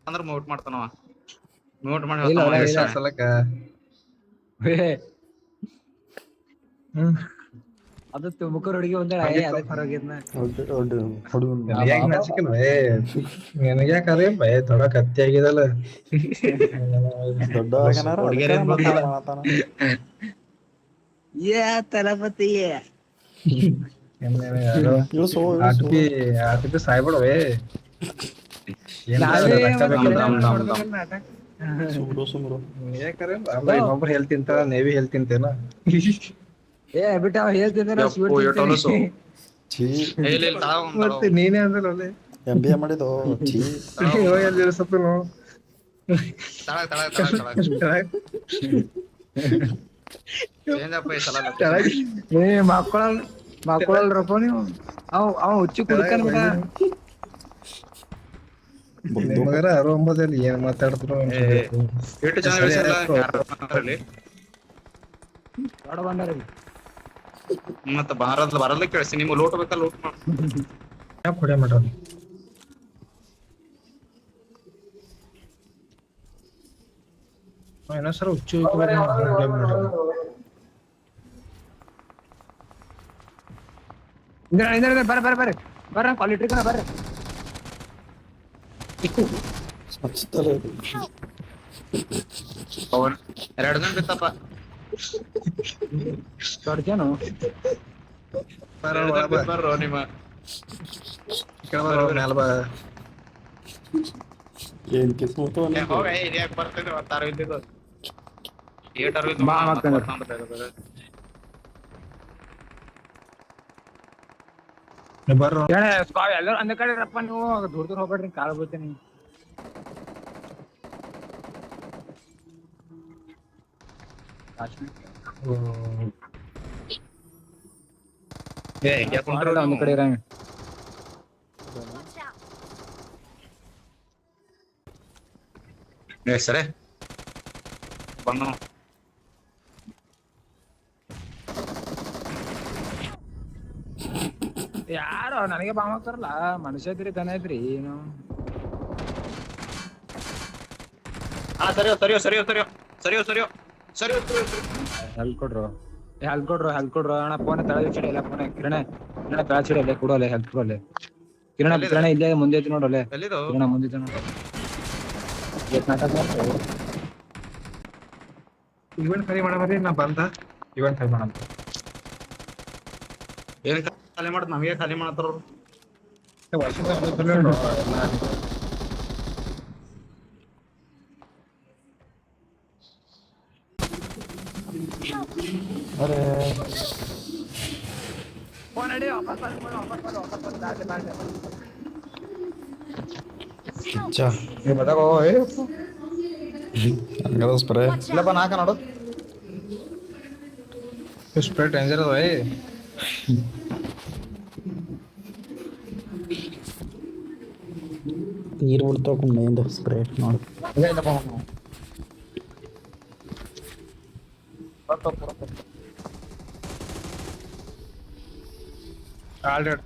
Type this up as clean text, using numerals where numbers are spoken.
ಅಂದ್ರ mute ಮಾಡ್ತಾನವ mute ಮಾಡಿ ಇಲ್ಲ ಸಲಕ ಅದು ತುಮಕೂರು ಹುಡುಗಿ ಒಂದ ಅದಕ್ಕೆ ಹೊರಗಿದ್ನ ಯಾಕೆ ನಾಚಿಕಲ್ವೇ ನಿನಗ್ಯಾಕರೆ ಭಯ ದೊಡ್ಡ ಕತ್ತಿ ಆಗಿದಲ್ಲ ದೊಡ್ಡ ಹುಡುಗಿಯರೇನ್ ಬಂದಿಲ್ಲ ತಲಪತಿ ಆಟಪಿ ಸಾಯ್ಬಿಡವೇ ಇನ್ನೊಬ್ರು ಹೇಳ್ ತಿಂತಾರ ನೇವಿ ಹೇಳ್ ತಿಂತೇನ ಬಿಟ್ಟ ಹೇಳ್ತಿದ್ದೆ ಮತ್ತೆ ನೀನೇ ಅಂದಲ್ಲ MBA ಮಾಡಿದ್ದು ಸ್ವಲ್ಪ ಮಕ್ಕಳಲ್ ರೊಪ್ಪ ನೀವು ಅವ ಹುಚ್ಚಿ ಕುಡ್ಕನ್ ಬಿಡ ನಿಮಗಾರ 69 ಏನ್ ಮಾತಾಡ್ತಾರೋ ಮತ್ತ ಬರಲ್ಲ ಕೇಳಿಸಿ ನಿಮ್ಗೆ ಲೋಟ್ ಬೇಕಲ್ಲ ಲೋಟ್ ಮಾಡಿ ಕೊಡೆ ಮಾಡ್ರ ಸರ್ ಹುಚ್ಚು ಬರ್ರ ಕ್ವಾಲಿಟಿ ಬರ್ರಿ ಪವನ್ 2 ಜನ ಬಿತ್ತಪ್ಪ ತೊಡ್ಕೇನು ಬರ್ರೋ ನಿಮ್ಮ ಏನ್ ಕಿಸ್ಮತ್ ಬರ್ತದೆ ಅವತ್ತಾರು ಇದ್ದಿದ್ದು ಬರ್ರೋ ಎಲ್ಲರೂ ಅಂದ ಕಡೆ ರಪ್ಪ ನೀವು ದೂರ ದೂರ ಹೋಗ್ಬೇಡ್ರಿ ಕಾಳು ಬೀಳ್ತೀನಿ ಒಂದ್ ಕಡೆ ಇರಂಗ ಸರಿ ಬಂದ ಯಾರು ನನಗೆ ಬಾವ್ ಹಾಕ್ತಾರಲ್ಲ ಮನುಷ್ಯ ಐತ್ರಿ ದನ ಐತ್ರಿ ಏನು ಸರಿಯೋ ಹೆಲ್ಪ್ ಕೊಡ್ರು ಅಣ್ಣ ಫೋನ್ ತಳಗ ಚಿಡಿಯಲ್ಲ ಫೋನ್ ಕಿರಣ ತಳ ಚಿಡಿಯಲ್ಲ ಕೊಡೋಲ್ಲ ಹೆಲ್ಪ್ ಕೊಡೋಲ್ಲ ಕಿರಣ ಇಲ್ಲೇ ಮುಂದೆ ಐತಿ ನೋಡಲ್ಲ ಕಿರಣ ಮುಂದೆ ಐತಿ ನೋಡ ಇವೆಂಟ್ ಖಾಲಿ ಮಾಡಬಾರ್ರಿ ನಾ ಬಂದ ಇವೆಂಟ್ ಖಾಲಿ ಮಾಡಂತ ಏನ್ ಖಾಲಿ ಮಾಡ್ತ ನಮಗೆ ಖಾಲಿ ಮಾಡತ್ತಾರ ಸ್ಪ್ರೇ ಇಲ್ಲಪ್ಪ ನಾಕ ನೋಡು ಸ್ಪ್ರೇ ಡೇಂಜರ್ ಅದ ನೀರು ಬಿಡ್ತಾವ ಸ್ಪ್ರೇ ನೋಡು ಆಲ್ರೆಡಿ